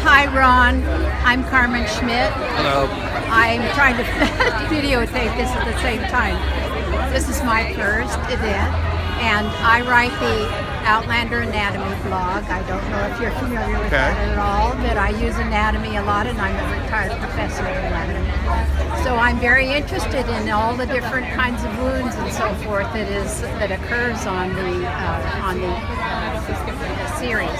Hi, Ron. I'm Carmen Schmidt. Hello. I'm trying to videotape this at the same time. This is my first event, and I write the Outlander Anatomy blog. I don't know if you're familiar with that at all, but I use anatomy a lot, and I'm a retired professor of anatomy. So I'm very interested in all the different kinds of wounds and so forth that occurs on the series.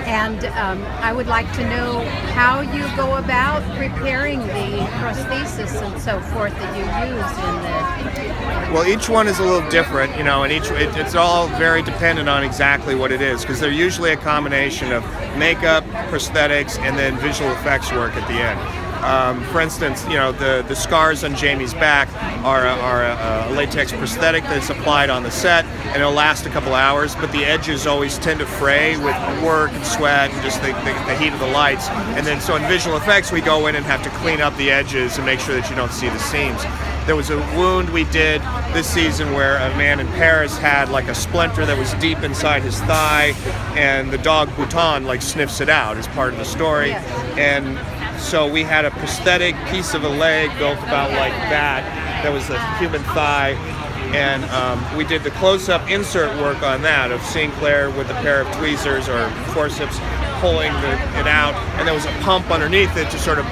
And I would like to know how you go about preparing the prosthesis and so forth that you use in the... Well, each one is a little different, and it's all very dependent on exactly what it is, because they're usually a combination of makeup, prosthetics, and then visual effects work at the end. For instance, the scars on Jamie's back are a latex prosthetic that's applied on the set, and it'll last a couple hours, but the edges always tend to fray with work and sweat and just the heat of the lights. And then so in visual effects, we go in and have to clean up the edges and make sure that you don't see the seams. There was a wound we did this season where a man in Paris had like a splinter that was deep inside his thigh, and the dog Bouton sniffs it out as part of the story. And so we had a prosthetic piece of a leg built about like that was the human thigh, and we did the close-up insert work on that of seeing Claire with a pair of tweezers or forceps pulling it out, and there was a pump underneath it to sort of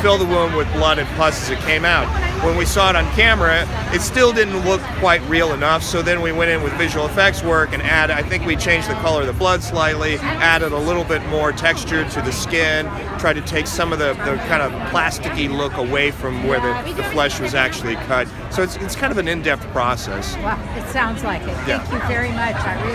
fill the wound with blood and pus as it came out. When we saw it on camera, it still didn't look quite real enough, so then we went in with visual effects work and I think we changed the color of the blood slightly, added a little bit more texture to the skin, tried to take some of the kind of plasticky look away from where the flesh was actually cut. So it's kind of an in-depth process. Wow, it sounds like it. Thank you very much. I really